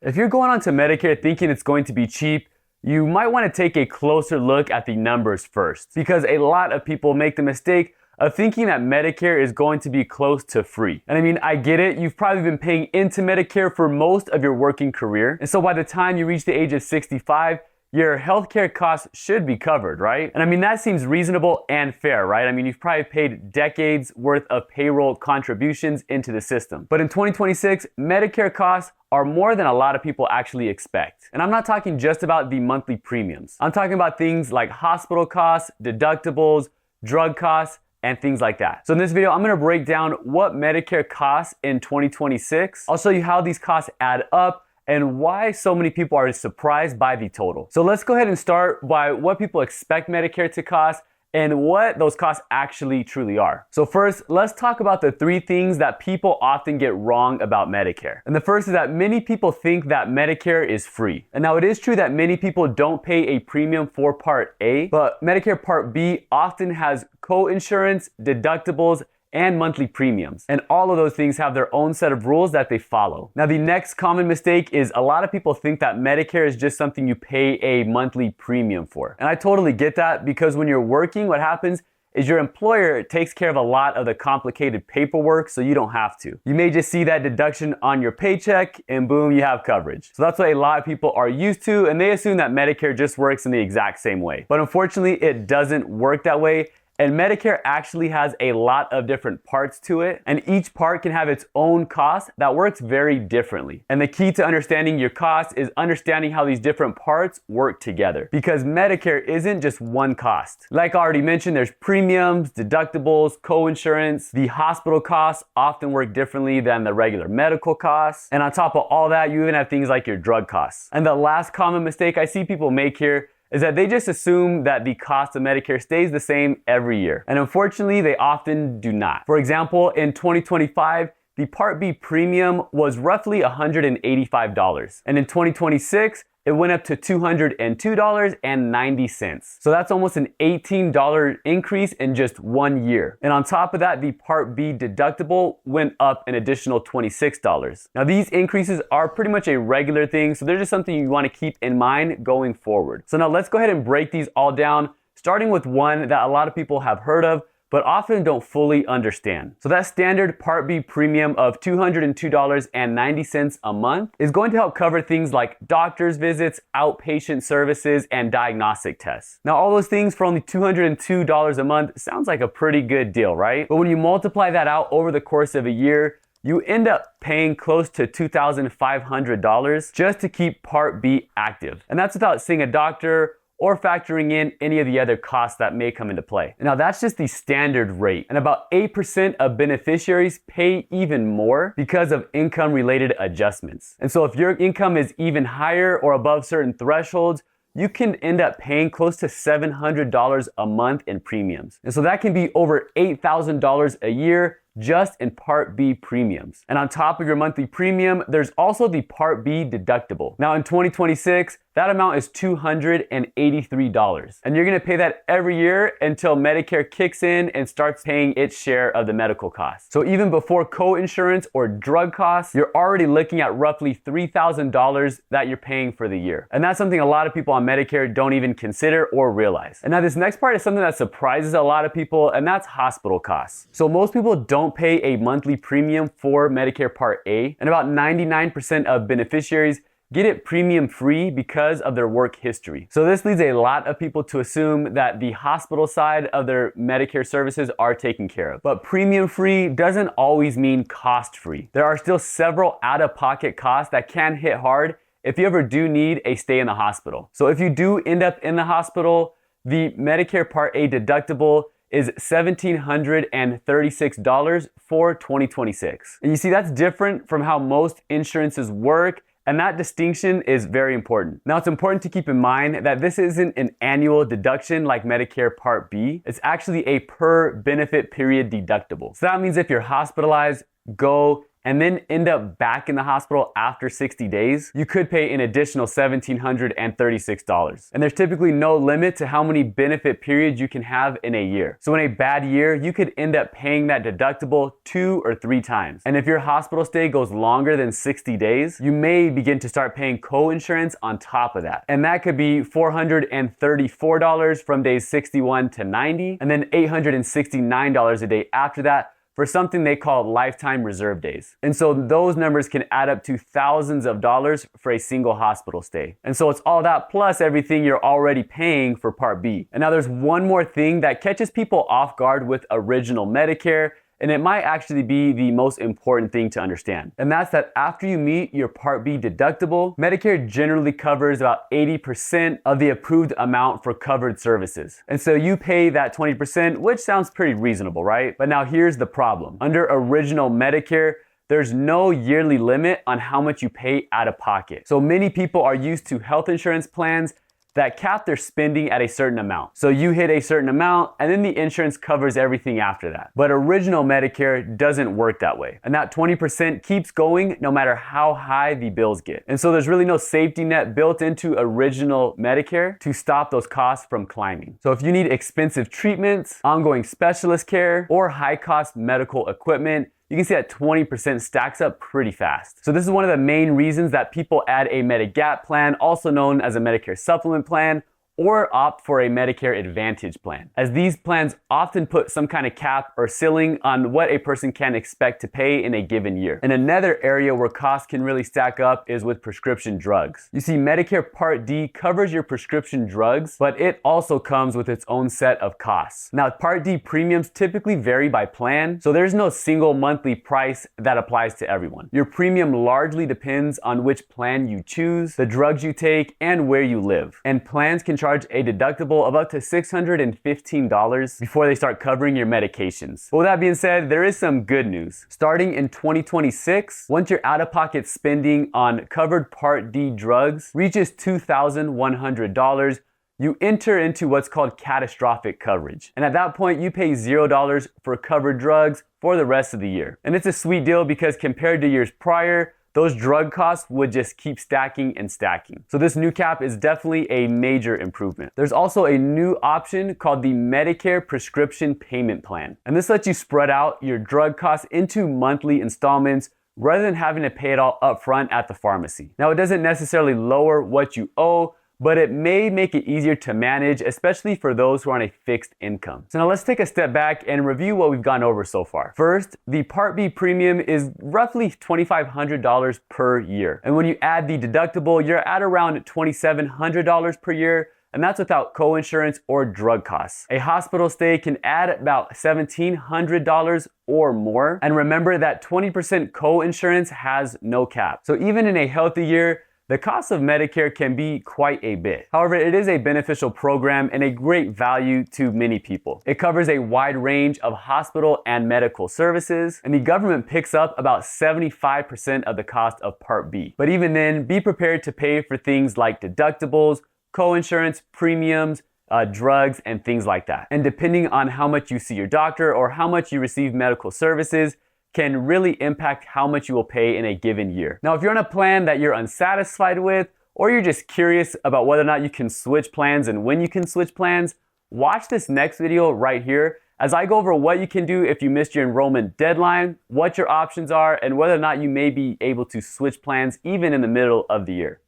If you're going onto Medicare thinking it's going to be cheap, you might want to take a closer look at the numbers first, because a lot of people make the mistake of thinking that Medicare is going to be close to free. And I mean, I get it. You've probably been paying into Medicare for most of your working career. And so by the time you reach the age of 65, your healthcare costs should be covered, right? And I mean, that seems reasonable and fair, right? I mean, you've probably paid decades worth of payroll contributions into the system. But in 2026, Medicare costs are more than a lot of people actually expect. And I'm not talking just about the monthly premiums. I'm talking about things like hospital costs, deductibles, drug costs, and things like that. So in this video, I'm gonna break down what Medicare costs in 2026. I'll show you how these costs add up and why so many people are surprised by the total. So let's go ahead and start by what people expect Medicare to cost and what those costs actually truly are. So first, let's talk about the three things that people often get wrong about Medicare. And the first is that many people think that Medicare is free. And now it is true that many people don't pay a premium for Part A, but Medicare Part B often has coinsurance, deductibles, and monthly premiums. And all of those things have their own set of rules that they follow. Now, the next common mistake is a lot of people think that Medicare is just something you pay a monthly premium for. And I totally get that, because when you're working, what happens is your employer takes care of a lot of the complicated paperwork, so you don't have to. You may just see that deduction on your paycheck and boom, you have coverage. So that's what a lot of people are used to, and they assume that Medicare just works in the exact same way. But unfortunately, it doesn't work that way. And Medicare actually has a lot of different parts to it, and each part can have its own cost that works very differently. And the key to understanding your costs is understanding how these different parts work together, because Medicare isn't just one cost. Like I already mentioned, there's premiums, deductibles, coinsurance. The hospital costs often work differently than the regular medical costs. And on top of all that, you even have things like your drug costs. And the last common mistake I see people make here is that they just assume that the cost of Medicare stays the same every year. And unfortunately, they often do not. For example, in 2025, the Part B premium was roughly $185. And in 2026, it went up to $202.90. So that's almost an $18 increase in just 1 year. And on top of that, the Part B deductible went up an additional $26. Now these increases are pretty much a regular thing, so they're just something you want to keep in mind going forward. So now let's go ahead and break these all down, starting with one that a lot of people have heard of, but often don't fully understand. So that standard Part B premium of $202.90 a month is going to help cover things like doctor's visits, outpatient services, and diagnostic tests. Now all those things for only $202 a month sounds like a pretty good deal, right? But when you multiply that out over the course of a year, you end up paying close to $2,500 just to keep Part B active. And that's without seeing a doctor or factoring in any of the other costs that may come into play. Now that's just the standard rate, and about 8% of beneficiaries pay even more because of income-related adjustments. And so if your income is even higher or above certain thresholds, you can end up paying close to $700 a month in premiums. And so that can be over $8,000 a year just in Part B premiums. And on top of your monthly premium, there's also the Part B deductible. Now in 2026, that amount is $283. And you're gonna pay that every year until Medicare kicks in and starts paying its share of the medical costs. So even before co-insurance or drug costs, you're already looking at roughly $3,000 that you're paying for the year. And that's something a lot of people on Medicare don't even consider or realize. And now this next part is something that surprises a lot of people, and that's hospital costs. So most people don't pay a monthly premium for Medicare Part A, and about 99% of beneficiaries get it premium free because of their work history. So this leads a lot of people to assume that the hospital side of their Medicare services are taken care of. But premium free doesn't always mean cost free. There are still several out-of-pocket costs that can hit hard if you ever do need a stay in the hospital. So if you do end up in the hospital, the Medicare Part A deductible is $1,736 for 2026. And you see, that's different from how most insurances work, and that distinction is very important. Now, it's important to keep in mind that this isn't an annual deduction like Medicare Part B. It's actually a per benefit period deductible. So that means if you're hospitalized, go and then end up back in the hospital after 60 days, you could pay an additional $1,736. And there's typically no limit to how many benefit periods you can have in a year. So in a bad year, you could end up paying that deductible 2 or 3 times. And if your hospital stay goes longer than 60 days, you may begin to start paying coinsurance on top of that. And that could be $434 from days 61 to 90, and then $869 a day after that for something they call lifetime reserve days. And so those numbers can add up to thousands of dollars for a single hospital stay. And so it's all that plus everything you're already paying for Part B. And now there's one more thing that catches people off guard with original Medicare, and it might actually be the most important thing to understand. And that's that after you meet your Part B deductible, Medicare generally covers about 80% of the approved amount for covered services. And so you pay that 20%, which sounds pretty reasonable, right? But now here's the problem. Under original Medicare, there's no yearly limit on how much you pay out of pocket. So many people are used to health insurance plans that cap their spending at a certain amount. So you hit a certain amount and then the insurance covers everything after that. But original Medicare doesn't work that way. And that 20% keeps going no matter how high the bills get. And so there's really no safety net built into original Medicare to stop those costs from climbing. So if you need expensive treatments, ongoing specialist care, or high cost medical equipment, you can see that 20% stacks up pretty fast. So this is one of the main reasons that people add a Medigap plan, also known as a Medicare Supplement plan, or opt for a Medicare Advantage plan, as these plans often put some kind of cap or ceiling on what a person can expect to pay in a given year. And another area where costs can really stack up is with prescription drugs. You see, Medicare Part D covers your prescription drugs, but it also comes with its own set of costs. Now, Part D premiums typically vary by plan, so there's no single monthly price that applies to everyone. Your premium largely depends on which plan you choose, the drugs you take, and where you live. And plans can charge a deductible of up to $615 before they start covering your medications. But with that being said, there is some good news. Starting in 2026, once your out-of-pocket spending on covered Part D drugs reaches $2,100, you enter into what's called catastrophic coverage. And at that point, you pay $0 for covered drugs for the rest of the year. And it's a sweet deal because compared to years prior, those drug costs would just keep stacking and stacking. So this new cap is definitely a major improvement. There's also a new option called the Medicare Prescription Payment Plan. And this lets you spread out your drug costs into monthly installments rather than having to pay it all upfront at the pharmacy. Now, it doesn't necessarily lower what you owe, but it may make it easier to manage, especially for those who are on a fixed income. So now let's take a step back and review what we've gone over so far. First, the Part B premium is roughly $2,500 per year. And when you add the deductible, you're at around $2,700 per year, and that's without coinsurance or drug costs. A hospital stay can add about $1,700 or more. And remember that 20% coinsurance has no cap. So even in a healthy year, the cost of Medicare can be quite a bit. However, it is a beneficial program and a great value to many people. It covers a wide range of hospital and medical services, and the government picks up about 75% of the cost of Part B. But even then, be prepared to pay for things like deductibles, coinsurance, premiums, drugs, and things like that. And depending on how much you see your doctor or how much you receive medical services, can really impact how much you will pay in a given year. Now, if you're on a plan that you're unsatisfied with, or you're just curious about whether or not you can switch plans and when you can switch plans, watch this next video right here as I go over what you can do if you missed your enrollment deadline, what your options are, and whether or not you may be able to switch plans even in the middle of the year.